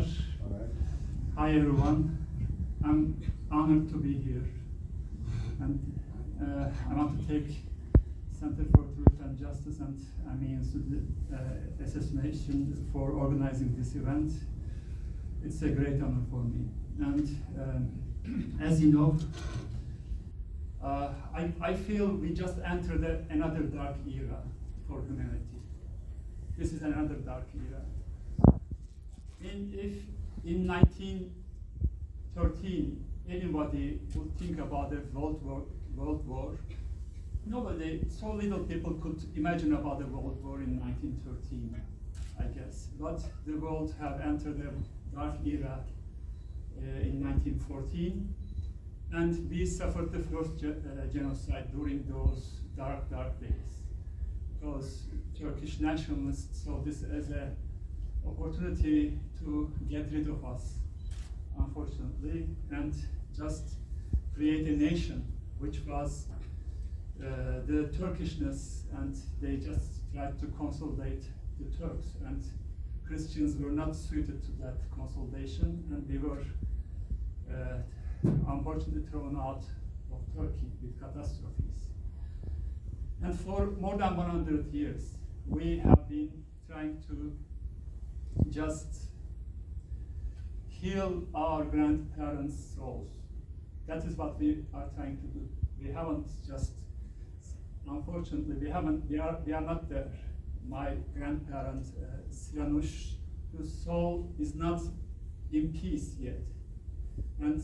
All right. Hi everyone. I'm honored to be here, and I want to take Center for Truth and Justice and Armenian Students Association for organizing this event. It's a great honor for me. And as you know, I feel we just entered another dark era for humanity. This is another dark era. If in 1913 anybody would think about a world war, nobody, so little people could imagine about a world war in 1913, I guess. But the world have entered a dark era in 1914, and we suffered the first genocide during those dark days, because Turkish nationalists saw this as an opportunity to get rid of us, unfortunately, and just create a nation which was the Turkishness, and they just tried to consolidate the Turks, and Christians were not suited to that consolidation, and we were unfortunately thrown out of Turkey with catastrophes. And for more than 100 years, we have been trying to just heal our grandparents' souls. That is what we are trying to do. We haven't just, unfortunately, we are not there. My grandparent, Sianush, whose soul is not in peace yet. And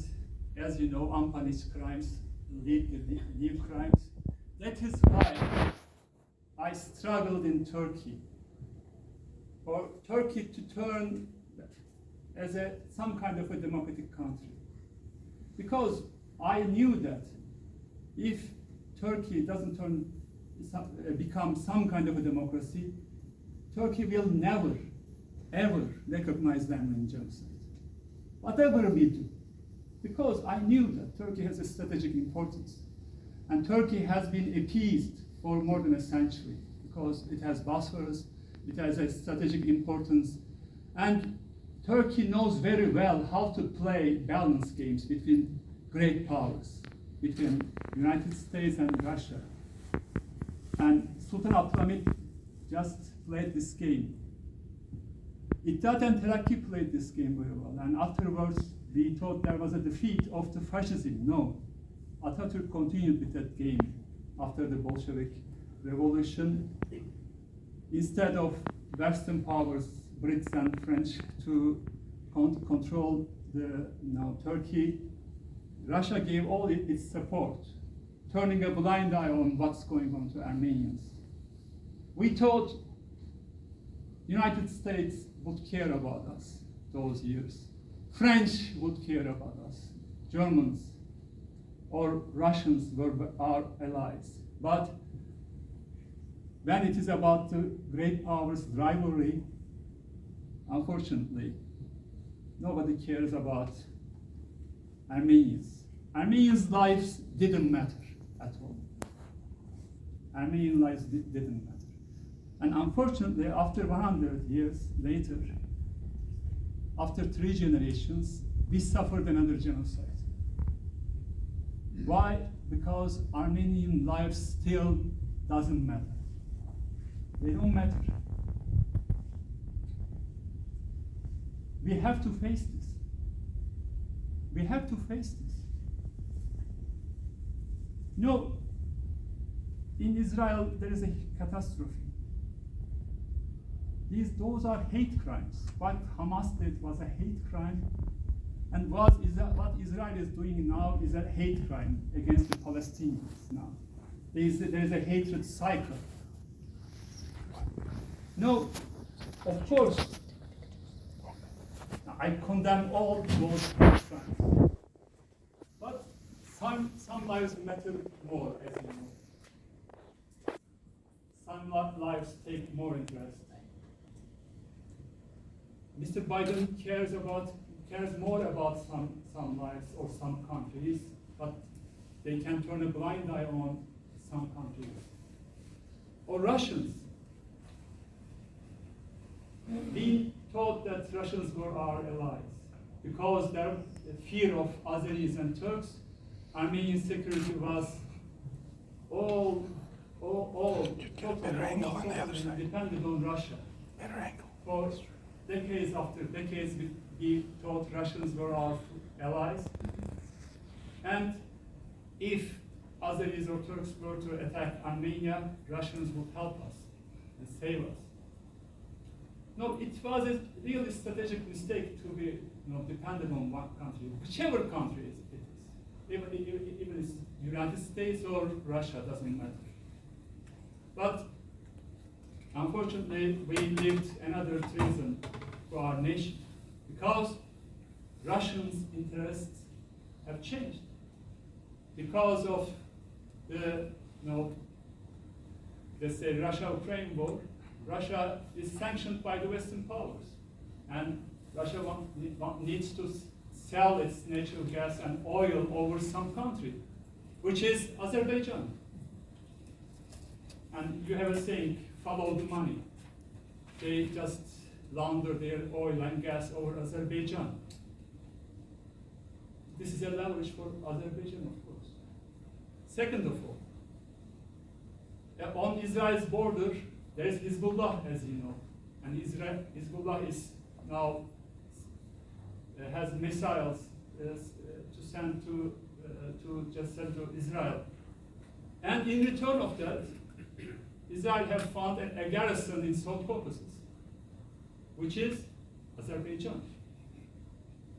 as you know, unpunished crimes lead to new crimes. That is why I struggled in Turkey, for Turkey to turn as some kind of a democratic country. Because I knew that if Turkey doesn't become some kind of a democracy, Turkey will never, ever recognize the Armenian genocide. Whatever we do. Because I knew that Turkey has a strategic importance. And Turkey has been appeased for more than a century, because it has Bosphorus, it has a strategic importance, and Turkey knows very well how to play balance games between great powers, between United States and Russia. And Sultan Abdulhamid just played this game. İttihat and Terakki played this game very well, and afterwards we thought there was a defeat of the fascism. No, Atatürk continued with that game after the Bolshevik Revolution. Instead of Western powers, Brits and French, to control Turkey, Russia gave all its support, turning a blind eye on what's going on to Armenians. We thought United States would care about us those years. French would care about us. Germans or Russians were our allies. But when it is about the great powers' rivalry, unfortunately, nobody cares about Armenians. Armenians' lives didn't matter at all. Armenian lives didn't matter. And unfortunately, after 100 years later, after 3 generations, we suffered another genocide. Why? Because Armenian lives still doesn't matter. They don't matter. We have to face this. We have to face this. No, in Israel there is a catastrophe. Those are hate crimes. What Hamas did was a hate crime, and what Israel is doing now is a hate crime against the Palestinians now. There is a hatred cycle. No, of course, I condemn all those hate crimes. But some lives matter more, as you know. Some lives take more interest. Mr. Biden cares more about some lives or some countries, but they can turn a blind eye on some countries. Or Russians. We thought that Russians were our allies because their fear of Azeris and Turks. Armenian security was all totally dependent on Russia. For decades after decades, we thought Russians were our allies. And if Azeris or Turks were to attack Armenia, Russians would help us and save us. No, it was a really strategic mistake to be dependent on one country, whichever country it is. Even it's United States or Russia, doesn't matter. But unfortunately, we lived another treason for our nation because Russians' interests have changed. Because of the, let's say, Russia-Ukraine war, Russia is sanctioned by the Western powers, and Russia needs to sell its natural gas and oil over some country, which is Azerbaijan. And you have a saying, follow the money. They just launder their oil and gas over Azerbaijan. This is a leverage for Azerbaijan, of course. Second of all, on Israel's border, there is Hezbollah, as you know, and Hezbollah is now has missiles to send to Israel, and in return of that, Israel have found a garrison in South Caucasus, which is Azerbaijan.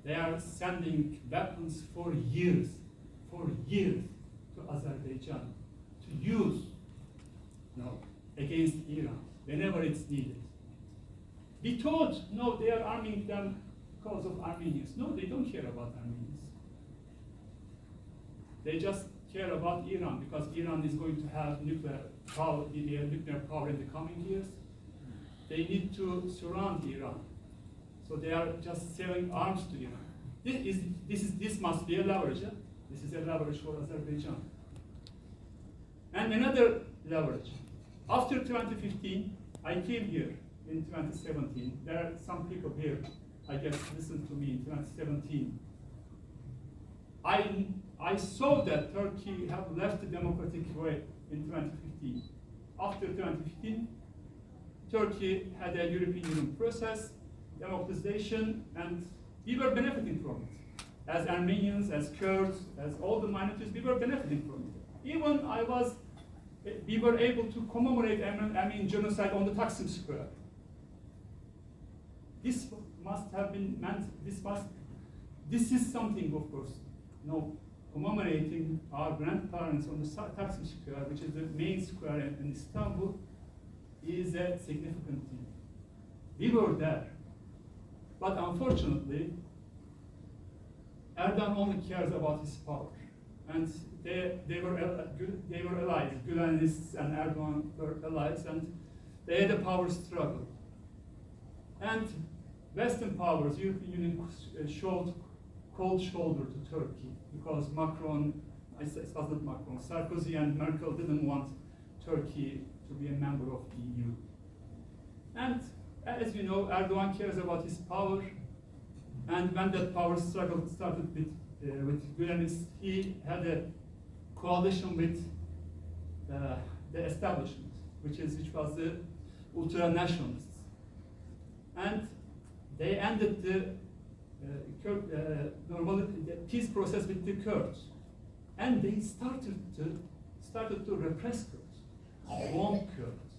They are sending weapons for years to Azerbaijan to use against Iran whenever it's needed. We thought, no, they are arming them because of Armenians. No, they don't care about Armenians. They just care about Iran because Iran is going to have nuclear power in the coming years. They need to surround Iran. So they are just selling arms to Iran. This must be a leverage. Yeah? This is a leverage for Azerbaijan. And another leverage. After 2015, I came here in 2017. There are some people here, I guess, listened to me in 2017. I saw that Turkey have left the democratic way in 2015. After 2015, Turkey had a European Union process, democratization, and we were benefiting from it. As Armenians, as Kurds, as all the minorities, we were benefiting from it. Even we were able to commemorate Armenian genocide on the Taksim Square. This must have been meant, this is something, of course, commemorating our grandparents on the Taksim Square, which is the main square in Istanbul, is a significant thing. We were there. But unfortunately, Erdogan only cares about his power. And they were allies. Gülenists and Erdogan were allies, and they had a power struggle. And Western powers, European Union, showed cold shoulder to Turkey because Sarkozy and Merkel didn't want Turkey to be a member of the EU. And as you know, Erdogan cares about his power, and when that power struggle started with Gülenists, he had a coalition with the establishment, which was the ultra-nationalists. And they ended the peace process with the Kurds. And they started to repress Kurds, bomb Kurds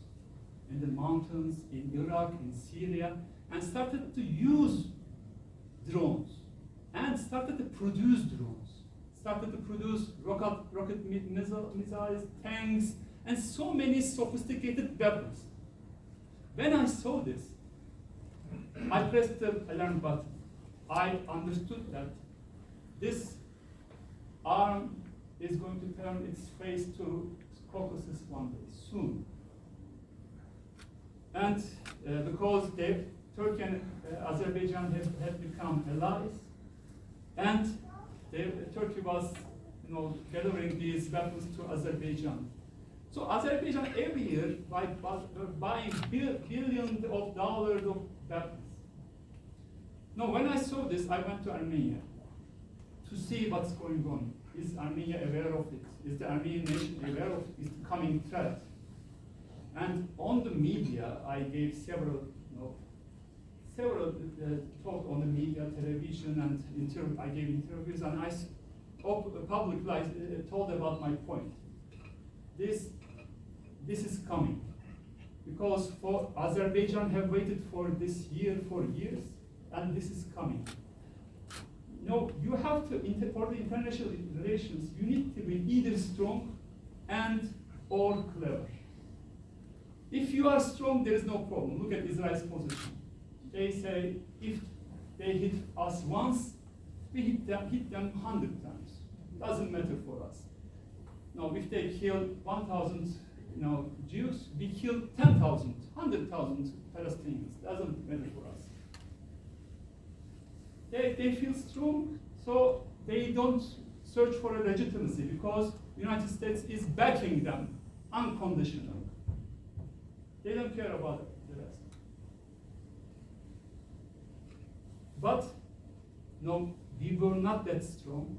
in the mountains, in Iraq, in Syria, and started to use drones, and started to produce drones, started to produce rocket missiles, tanks, and so many sophisticated weapons. When I saw this, I pressed the alarm button. I understood that this arm is going to turn its face to Caucasus one day, soon. And because Turkey and Azerbaijan had become allies, and Turkey was gathering these weapons to Azerbaijan. So Azerbaijan every year by buying billions of dollars of weapons. No, when I saw this, I went to Armenia to see what's going on. Is Armenia aware of it? Is the Armenian nation aware of its coming threat? And on the media, I gave several talk on the media, television, and I gave interviews, and I publicly told about my point. This is coming, because for Azerbaijan have waited for this year for years, and this is coming. No, you have to, for the international relations, you need to be either strong and or clever. If you are strong, there is no problem. Look at Israel's position. They say, if they hit us once, we hit them 100 times. Doesn't matter for us. Now, if they kill 1,000 Jews, we kill 10,000, 100,000 Palestinians. Doesn't matter for us. They feel strong, so they don't search for a legitimacy, because the United States is backing them unconditionally. They don't care about the rest. But no, we were not that strong.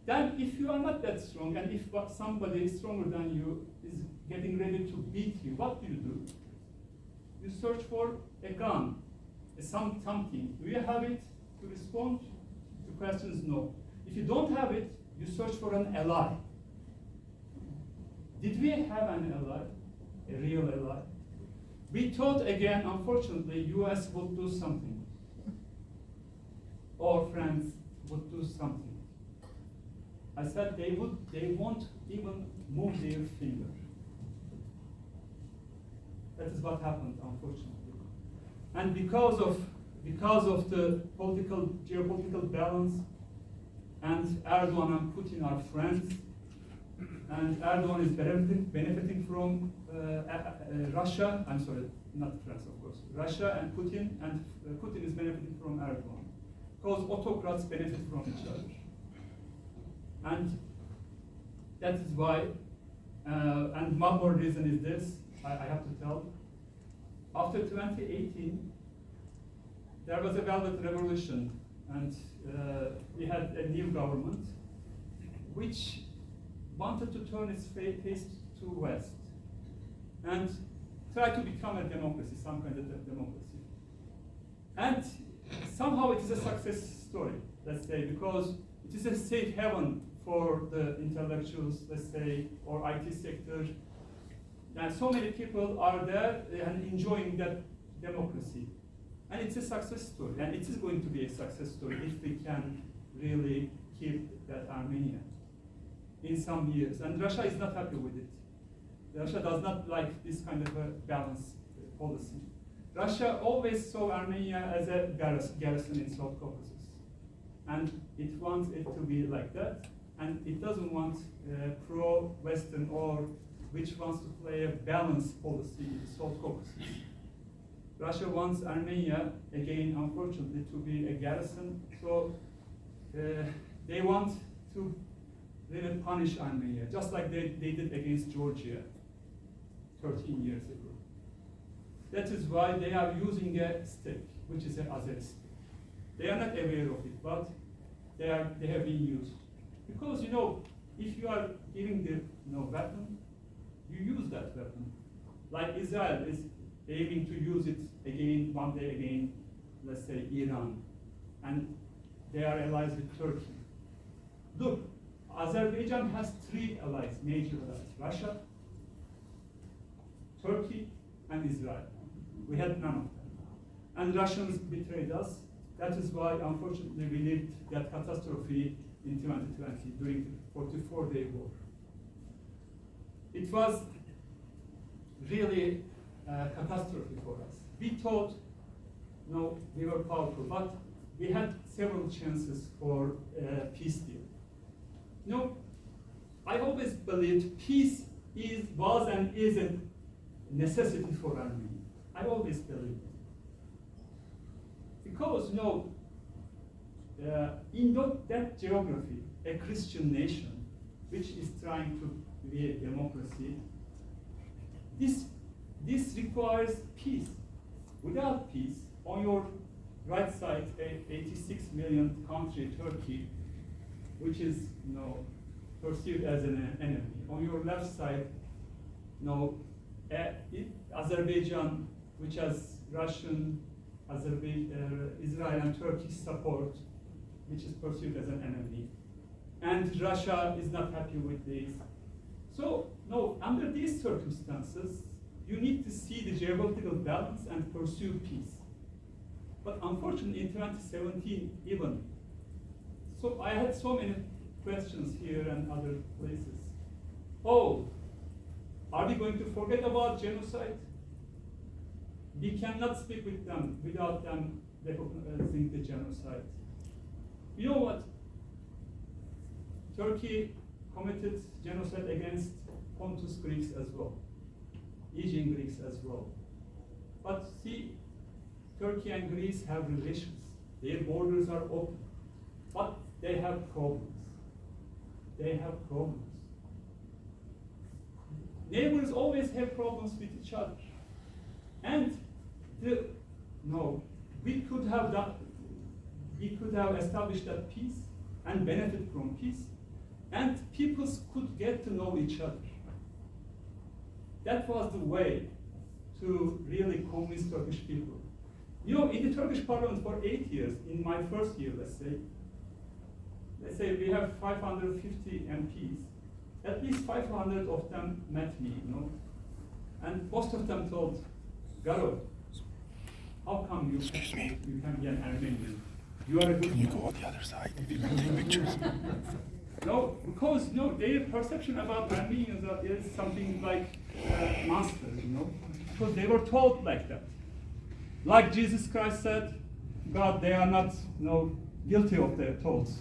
Then if you are not that strong, and if somebody stronger than you is getting ready to beat you, what do? You search for a gun, something. Do you have it to respond? The question is no. If you don't have it, you search for an ally. Did we have an ally? A real ally? We thought, again, unfortunately, US would do something. Or France would do something. I said they won't even move their finger. That is what happened, unfortunately. And because of the geopolitical balance, and Erdogan and Putin are friends, and Erdogan is benefiting from Russia. I'm sorry, not France, of course. Russia and Putin is benefiting from Erdogan, because autocrats benefit from each other. And that is why, and one more reason is this, I have to tell. After 2018, there was a Velvet Revolution, and we had a new government which wanted to turn its face to West and try to become a democracy, some kind of democracy. And somehow it is a success story, let's say, because it is a safe haven for the intellectuals, let's say, or IT sector. And so many people are there and enjoying that democracy. And it's a success story, and it is going to be a success story if we can really keep that Armenia in some years. And Russia is not happy with it. Russia does not like this kind of a balanced policy. Russia always saw Armenia as a garrison in South Caucasus. And it wants it to be like that. And it doesn't want pro-Western or which wants to play a balanced policy in South Caucasus. Russia wants Armenia, again, unfortunately, to be a garrison. So they want to really punish Armenia, just like they did against Georgia 13 years ago. That is why they are using a stick, which is an Azeri stick. They are not aware of it, but they have been used. Because, if you are giving the weapon, you use that weapon. Like Israel is aiming to use it again, one day again, let's say Iran. And they are allies with Turkey. Look, Azerbaijan has 3 allies, major allies: Russia, Turkey, and Israel. We had none of them. And Russians betrayed us. That is why, unfortunately, we lived that catastrophe in 2020 during the 44-day war. It was really a catastrophe for us. We thought, we were powerful, but we had several chances for a peace deal. I always believed peace was and is a necessity for Armenia. I always believed it. Because, in that geography, a Christian nation, which is trying to be a democracy, this requires peace. Without peace, on your right side, 86 million country, Turkey, which is perceived as an enemy. On your left side, Azerbaijan, which has Russian, Israel and Turkey support, which is perceived as an enemy. And Russia is not happy with this. So, under these circumstances, you need to see the geopolitical balance and pursue peace. But unfortunately, in 2017, even, so I had so many questions here and other places. Oh, are we going to forget about genocide? We cannot speak with them without them recognizing the genocide. You know what? Turkey committed genocide against Pontus Greeks as well, Aegean Greeks as well. But see, Turkey and Greece have relations. Their borders are open, but they have problems. They have problems. Neighbors always have problems with each other. And we could have established that peace and benefit from peace, and peoples could get to know each other. That was the way to really convince Turkish people. In the Turkish parliament for 8 years, in my first year, let's say we have 550 MPs. At least 500 of them met me, and most of them told, Garo, how come you can be an Armenian? You are a good. Can you go on the other side if you can take pictures? No, because their perception about Armenians is something like monsters, because they were told like that. Like Jesus Christ said, God, they are not guilty of their thoughts.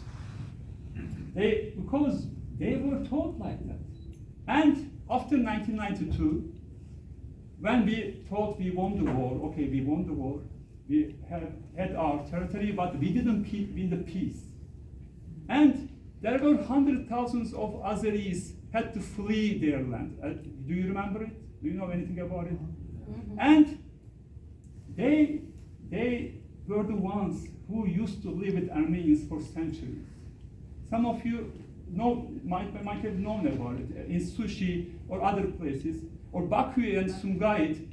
Because they were told like that. And after 1992, when we thought we won the war, okay, we won the war, we had our territory, but we didn't win the peace. And there were hundreds of thousands of Azeris had to flee their land. Do you remember it? Do you know anything about it? Mm-hmm. And they were the ones who used to live with Armenians for centuries. Some of you might have known about it in Sushi or other places, or Baku and Sumgait,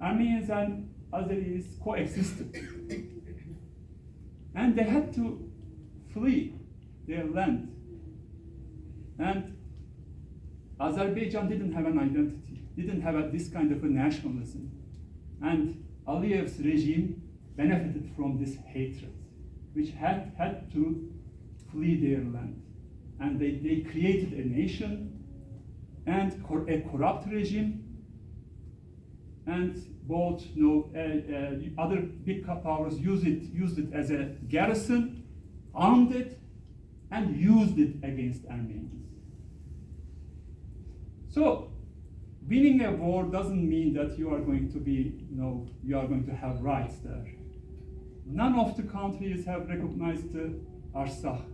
Armenians and Azeris coexisted. And they had to flee their land. And Azerbaijan didn't have an identity, didn't have this kind of a nationalism. And Aliyev's regime benefited from this hatred, which had to flee their land. And they created a nation and a corrupt regime, and both other big powers used it as a garrison, armed it, and used it against Armenians. So, winning a war doesn't mean that you are going to have rights there. None of the countries have recognized the Artsakh,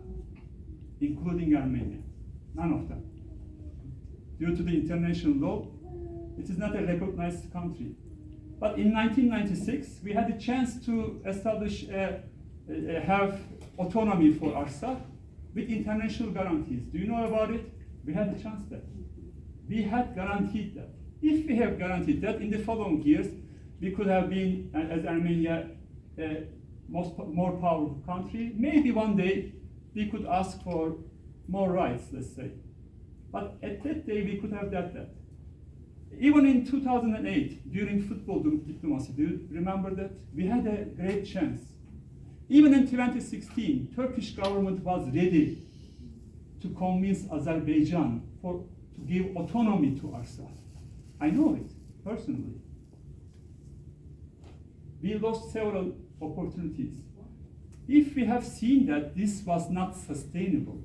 including Armenia. None of them. Due to the international law, it is not a recognized country. But in 1996, we had a chance to establish, have autonomy for Artsakh with international guarantees. Do you know about it? We had a chance there. We had guaranteed that. If we have guaranteed that, in the following years, we could have been, as Armenia, a more powerful country. Maybe one day we could ask for more rights, let's say. But at that day, we could have that. Even in 2008, during football diplomacy, do you remember that? We had a great chance. Even in 2016, Turkish government was ready to convince Azerbaijan to give autonomy to Artsakh. I know it, personally. We lost several opportunities. If we have seen that this was not sustainable,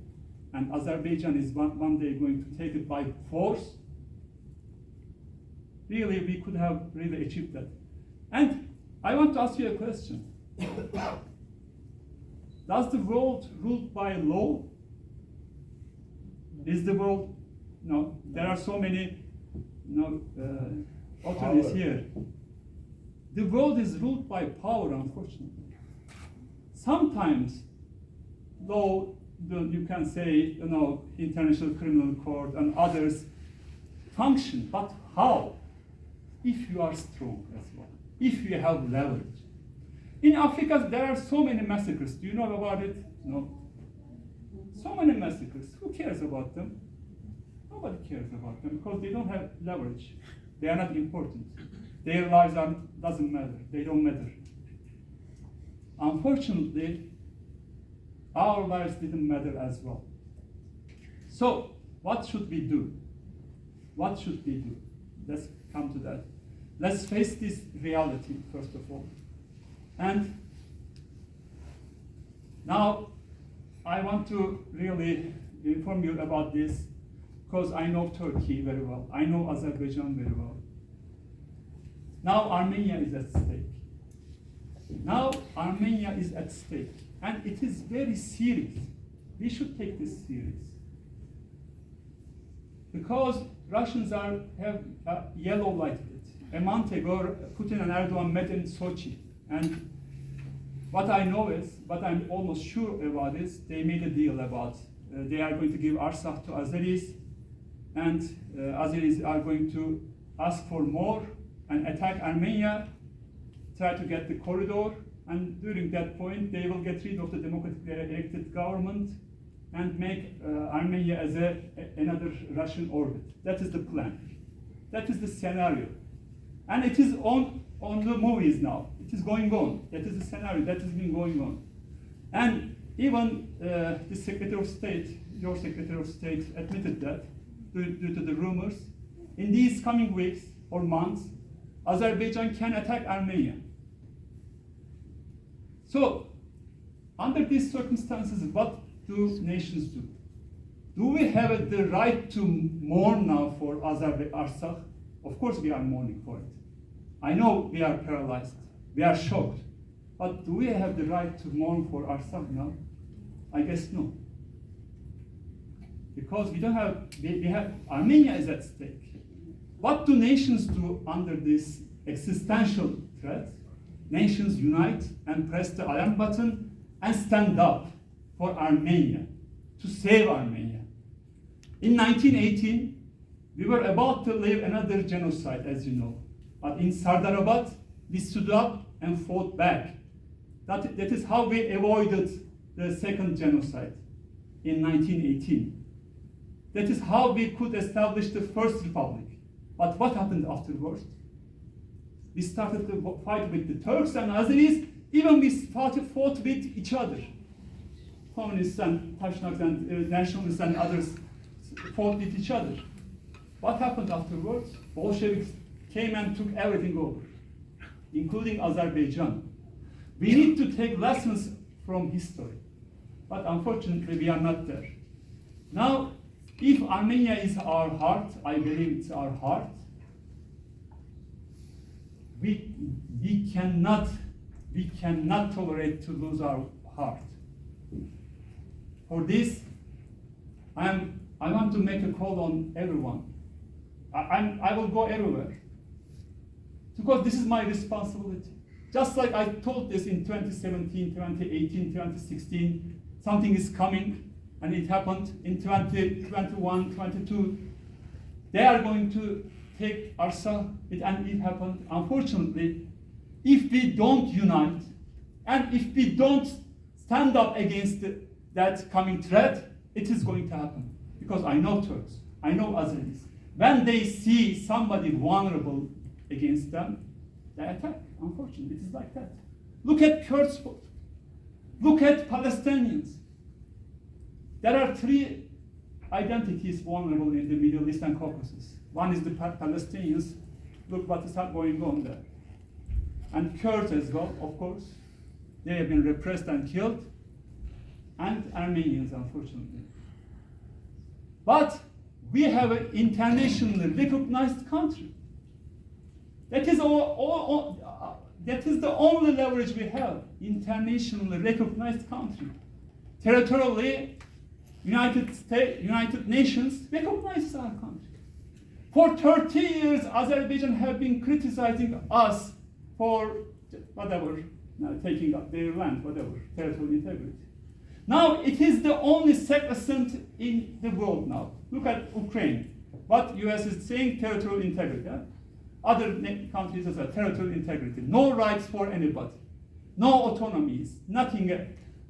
and Azerbaijan is one day going to take it by force, really, we could have really achieved that. And I want to ask you a question. Does the world ruled by law? Is the world, there are so many authorities here. The world is ruled by power, unfortunately. sometimes, though you can say, International Criminal Court and others function, but how? If you are strong as well, if you have leverage. In Africa, there are so many massacres. Do you know about it? No. So many massacres. Who cares about them? Nobody cares about them because they don't have leverage. They are not important. Their lives doesn't matter. They don't matter. Unfortunately, our lives didn't matter as well. So, what should we do? What should we do? Let's come to that. Let's face this reality, first of all. And now, I want to really inform you about this because I know Turkey very well. I know Azerbaijan very well. Now Armenia is at stake. Now Armenia is at stake. And it is very serious. We should take this serious. Because Russians have yellow lighted it. A month ago, Putin and Erdogan met in Sochi. And what I know is, what I'm almost sure about is, they made a deal about they are going to give Artsakh to Azeris, and Azeris are going to ask for more and attack Armenia, try to get the corridor, and during that point they will get rid of the democratically elected government and make Armenia as another Russian orbit. That is the plan. That is the scenario. And it is on the movies now. It is going on. That is the scenario that has been going on. And even the Secretary of State, your Secretary of State, admitted that due to the rumors. In these coming weeks or months, Azerbaijan can attack Armenia. So, under these circumstances, what do nations do? Do we have the right to mourn now for Artsakh? Of course we are mourning for it. I know we are paralyzed, we are shocked, but do we have the right to mourn for Artsakh now? I guess no. Because we have Armenia is at stake. What do nations do under this existential threat? Nations unite and press the alarm button and stand up for Armenia, to save Armenia. In 1918, we were about to live another genocide, as you know. But in Sardarabad, we stood up and fought back. That is how we avoided the second genocide in 1918. That is how we could establish the first republic. But what happened afterwards? We started to fight with the Turks and Azeris. Even we fought with each other. Communists and Tashnaks and nationalists and others fought with each other. What happened afterwards? Bolsheviks came and took everything over, including Azerbaijan. We need to take lessons from history. But unfortunately, we are not there. Now, if Armenia is our heart, I believe it's our heart, we cannot tolerate to lose our heart. For this, I want to make a call on everyone. I will go everywhere. Because this is my responsibility. Just like I told this in 2017, 2018, 2016, something is coming, and it happened in 2021, 22. They are going to take Artsakh, and it happened. Unfortunately, if we don't unite, and if we don't stand up against that coming threat, it is going to happen. Because I know Turks, I know Azeris. When they see somebody vulnerable against them, they attack. Unfortunately, it is like that. Look at Kurds. Look at Palestinians. There are three identities vulnerable in the Middle East and Caucasus. One is the Palestinians. Look what is going on there. And Kurds as well, of course. They have been repressed and killed. And Armenians, unfortunately. But we have an internationally recognized country. That is that is the only leverage we have. Internationally recognized country. Territorially, United Nations recognizes our country. For 30 years, Azerbaijan have been criticizing us for whatever, taking up their land, whatever, territorial integrity. Now, it is the only sacrosanct in the world now. Look at Ukraine. What US is saying, territorial integrity. Yeah? Other countries as well, territorial integrity. No rights for anybody. No autonomies, nothing,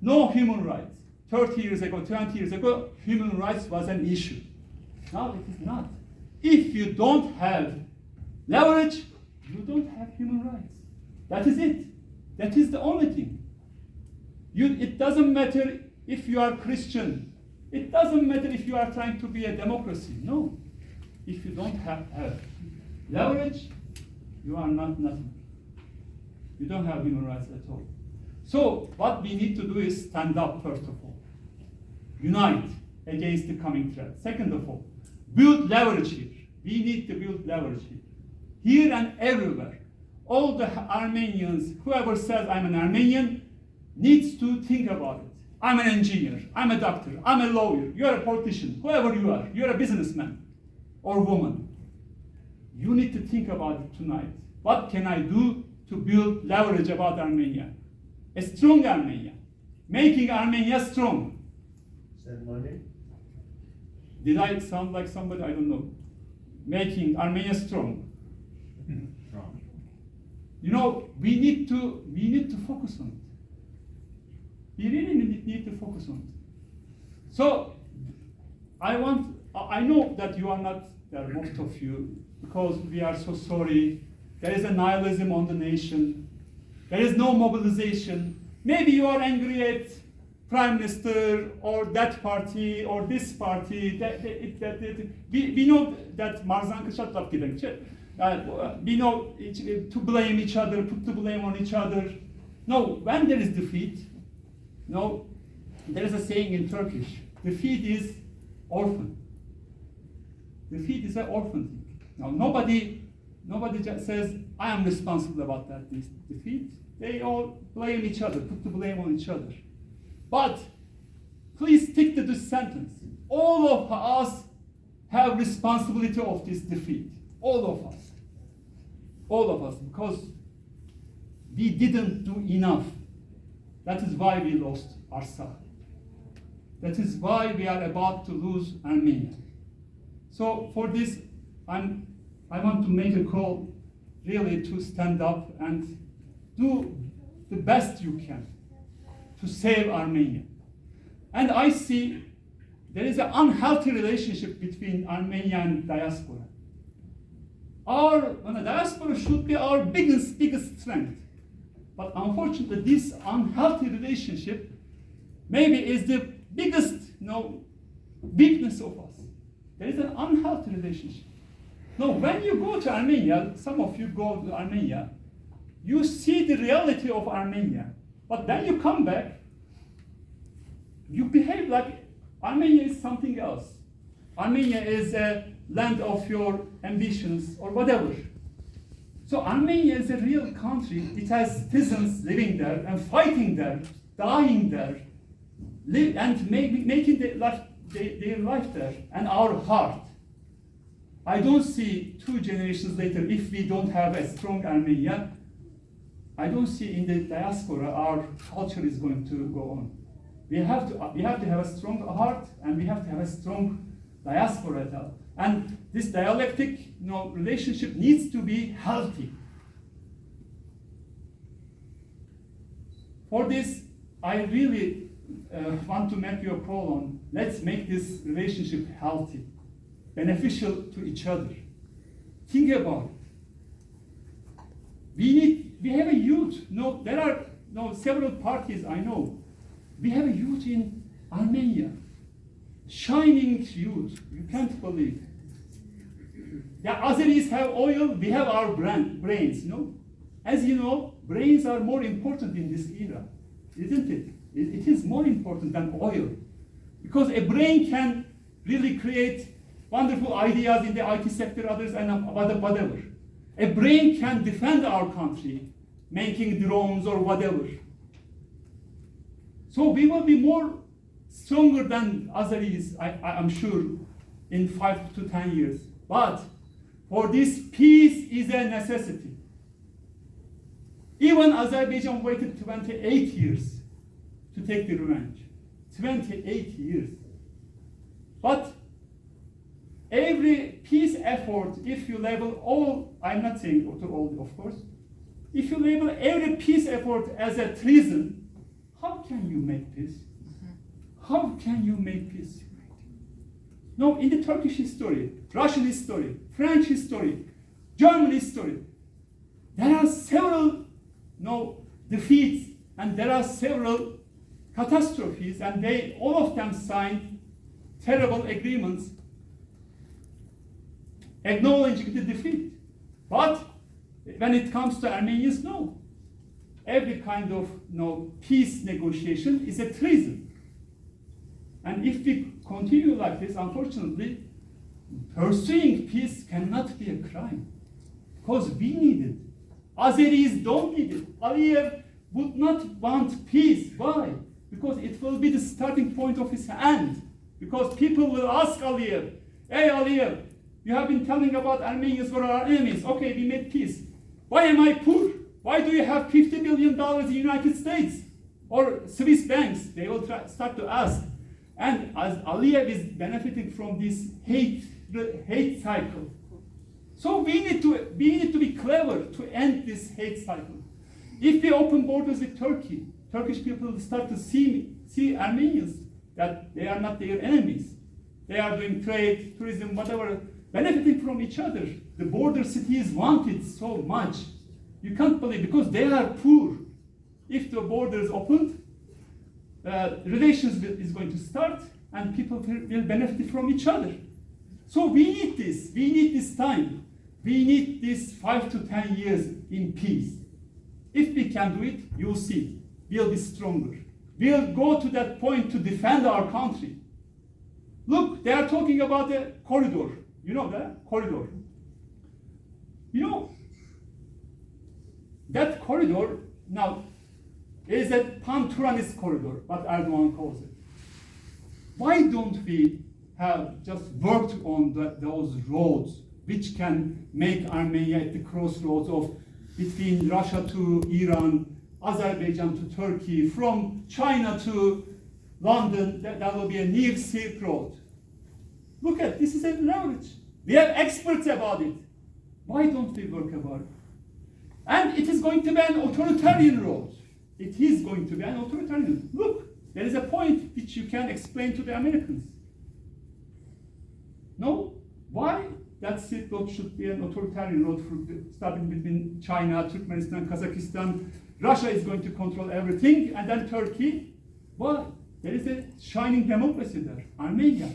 no human rights. 30 years ago, 20 years ago, human rights was an issue. Now it is not. If you don't have leverage, you don't have human rights. That is it. That is the only thing. It doesn't matter if you are Christian. It doesn't matter if you are trying to be a democracy. No. If you don't have leverage, you are not nothing. You don't have human rights at all. So what we need to do is stand up, first of all. Unite against the coming threat. Second of all, build leverage here. We need to build leverage here. Here and everywhere. All the Armenians, whoever says I'm an Armenian, needs to think about it. I'm an engineer, I'm a doctor, I'm a lawyer, you're a politician, whoever you are, you're a businessman or woman. You need to think about it tonight. What can I do to build leverage about Armenia? A strong Armenia. Making Armenia strong. Send money? Did I sound like somebody? I don't know. Making Armenia strong. Strong. You know, we need to focus on it. We really need to focus on it. So, I know that you are not there, most of you, because we are so sorry. There is a nihilism on the nation. There is no mobilization. Maybe you are angry at Prime Minister or that party or this party. We know that we know to blame each other, put the blame on each other. No, when there is defeat, no, there is a saying in Turkish, defeat is orphan. Defeat is an orphan thing. Now, nobody just says, I am responsible about that defeat. They all blame each other, put the blame on each other. But please stick to this sentence. All of us have responsibility of this defeat. All of us. All of us, because we didn't do enough. That is why we lost Arsa. That is why we are about to lose Armenia. So for this, I want to make a call really to stand up and do the best you can to save Armenia. And I see there is an unhealthy relationship between Armenia and diaspora. Our diaspora should be our biggest strength. But unfortunately, this unhealthy relationship maybe is the biggest weakness of us. There is an unhealthy relationship. No, when you go to Armenia, some of you go to Armenia, you see the reality of Armenia. But then you come back, you behave like Armenia is something else. Armenia is a land of your ambitions or whatever. So Armenia is a real country. It has citizens living there and fighting there, dying there, and making their life there, and our heart. I don't see 2 generations later, if we don't have a strong Armenia, I don't see in the diaspora our culture is going to go on. We have to have a strong heart, and we have to have a strong diaspora. And this dialectic relationship needs to be healthy. For this, I really want to make you a call on, let's make this relationship healthy, beneficial to each other. Think about it. We have a youth. There are several parties I know. We have a youth in Armenia. Shining youth. You can't believe. The Azeris have oil, we have our brains, As you know, brains are more important in this era, isn't it? It is more important than oil. Because a brain can really create wonderful ideas in the IT sector, others, and whatever. A brain can defend our country, making drones or whatever. So we will be stronger than Azeris, I'm sure, in 5 to 10 years. But for this, peace is a necessity. Even Azerbaijan waited 28 years to take the revenge. 28 years. But every peace effort, if you label all, I'm not saying to all, of course, if you label every peace effort as a treason, how can you make peace? How can you make peace? No, in the Turkish history, Russian history, French history, German history, there are several defeats and there are several catastrophes, and they all of them signed terrible agreements acknowledging the defeat. But when it comes to Armenians, no. Every kind of peace negotiation is a treason. And if we continue like this, unfortunately, pursuing peace cannot be a crime. Because we need it. Azeris don't need it. Aliyev would not want peace. Why? Because it will be the starting point of his end. Because people will ask Aliyev, hey Aliyev, you have been telling about Armenians were our enemies. Okay, we made peace. Why am I poor? Why do you have $50 billion in the United States? Or Swiss banks? They will start to ask. And as Aliyev is benefiting from this hate cycle. So we need to be clever to end this hate cycle. If we open borders with Turkey, Turkish people will start to see Armenians that they are not their enemies. They are doing trade, tourism, whatever, benefiting from each other. The border cities want it so much. You can't believe, because they are poor. If the border is opened, relations is going to start and people will benefit from each other. So we need this. We need this time. We need this 5 to 10 years in peace. If we can do it, you'll see. We'll be stronger. We'll go to that point to defend our country. Look, they are talking about a corridor. You know that? Corridor. You know, that corridor, now, is a pan-Turanist corridor, what Erdogan calls it. Why don't we have just worked on those roads which can make Armenia at the crossroads of between Russia to Iran, Azerbaijan to Turkey, from China to London, that will be a new Silk Road. Look at, this is a leverage. We have experts about it. Why don't we work about it? And it is going to be an authoritarian road. It is going to be an authoritarian. Look, there is a point which you can explain to the Americans. No? Why that Silk Road should be an authoritarian road starting between China, Turkmenistan, Kazakhstan. Russia is going to control everything, and then Turkey. Why? There is a shining democracy there, Armenia.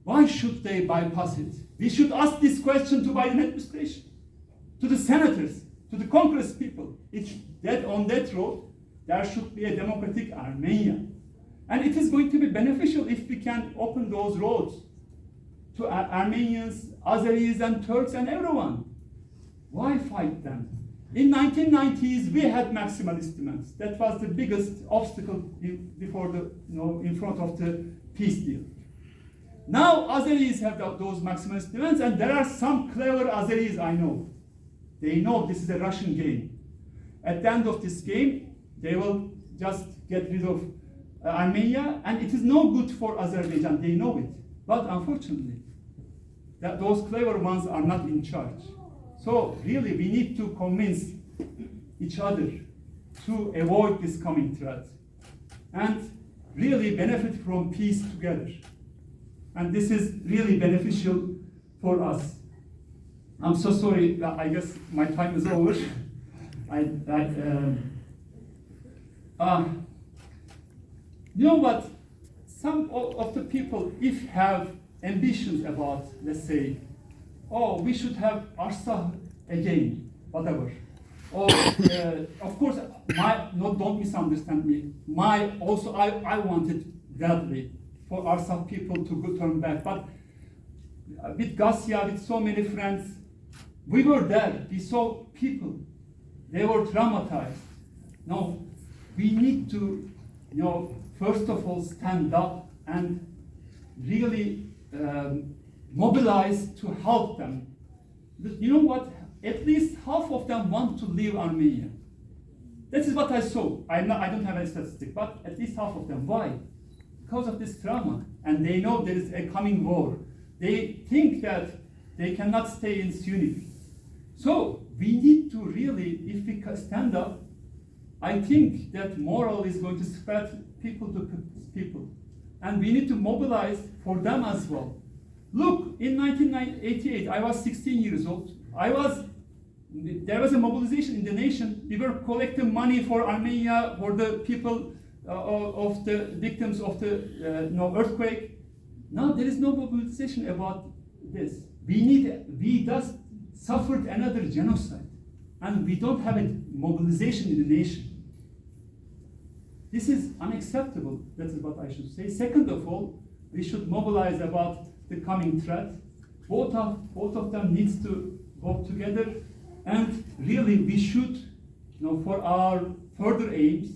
Why should they bypass it? We should ask this question to Biden administration, to the senators, to the Congress people. It's that on that road, there should be a democratic Armenia. And it is going to be beneficial if we can open those roads to Armenians, Azeris, and Turks, and everyone. Why fight them? In 1990s, we had maximalist demands. That was the biggest obstacle in front of the peace deal. Now Azeris have those maximalist demands, and there are some clever Azeris I know. They know this is a Russian game. At the end of this game, they will just get rid of Armenia, and it is no good for Azerbaijan. They know it. But unfortunately, those clever ones are not in charge. So really, we need to convince each other to avoid this coming threat and really benefit from peace together. And this is really beneficial for us. I'm so sorry, I guess my time is over. You know what? Some of the people, if have ambitions about, let's say, oh, we should have Arsa again, whatever. Or, of course, don't misunderstand me. I wanted gladly for Arsa people to turn back. But with Gasya, with so many friends, we were there. We saw people. They were traumatized. No, we need to, first of all, stand up and really mobilize to help them. You know what? At least half of them want to leave Armenia. That is what I saw. I don't have any statistic, but at least half of them. Why? Because of this trauma. And they know there is a coming war. They think that they cannot stay in unity. So we need to really, if we stand up, I think that moral is going to spread people to people. And we need to mobilize for them as well. Look, in 1988, I was 16 years old. There was a mobilization in the nation. We were collecting money for Armenia, for the people of the victims of the earthquake. Now there is no mobilization about this. We just suffered another genocide, and we don't have a mobilization in the nation. This is unacceptable. That is what I should say. Second of all, we should mobilize about the coming threat. Both of them needs to go together, and really we should, for our further aims,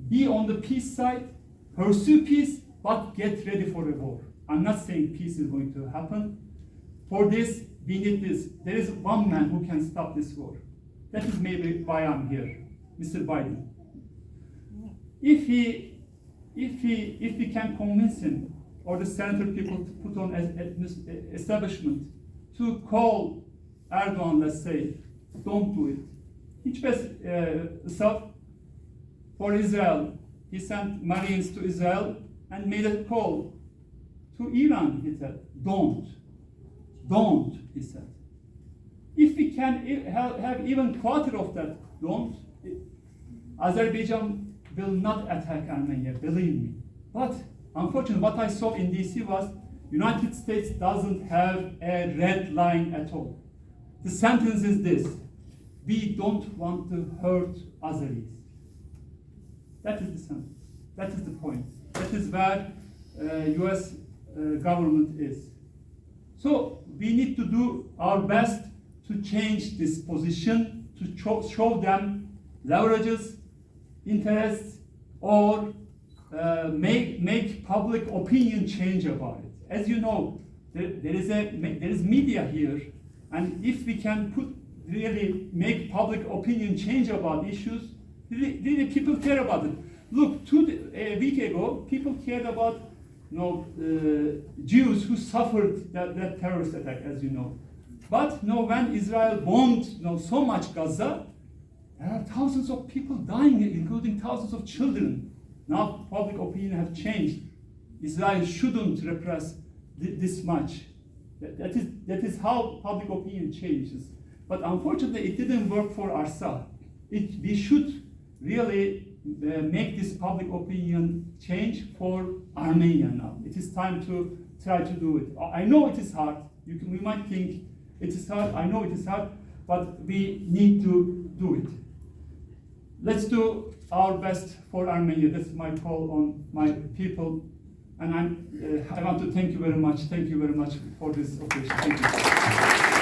be on the peace side, pursue peace, but get ready for a war. I'm not saying peace is going to happen. For this, we need this. There is one man who can stop this war. That is maybe why I'm here, Mr. Biden. If we can convince him or the center people to put on establishment to call Erdogan, let's say, don't do it. Hiç best for Israel. He sent Marines to Israel and made a call to Iran. He said, don't, he said. If we can have even quarter of that, don't, Azerbaijan will not attack Armenia, believe me. But unfortunately, what I saw in DC was United States doesn't have a red line at all. The sentence is this: we don't want to hurt Azeris. That is the sentence. That is the point. That is where US government is. So we need to do our best to change this position, to show them leverages, interests, or make public opinion change about it. As you know, there is media here, and if we can really make public opinion change about issues, really people care about it. Look, a week ago, people cared about Jews who suffered that terrorist attack, as you know. But when Israel bombed so much Gaza, there are thousands of people dying, including thousands of children. Now public opinion has changed. Israel shouldn't repress this much. That is how public opinion changes. But unfortunately, it didn't work for Arsa. We should really make this public opinion change for Armenia now. It is time to try to do it. I know it is hard. We might think it is hard. I know it is hard, but we need to do it. Let's do our best for Armenia. That's my call on my people. And I want to thank you very much. Thank you very much for this occasion. Thank you.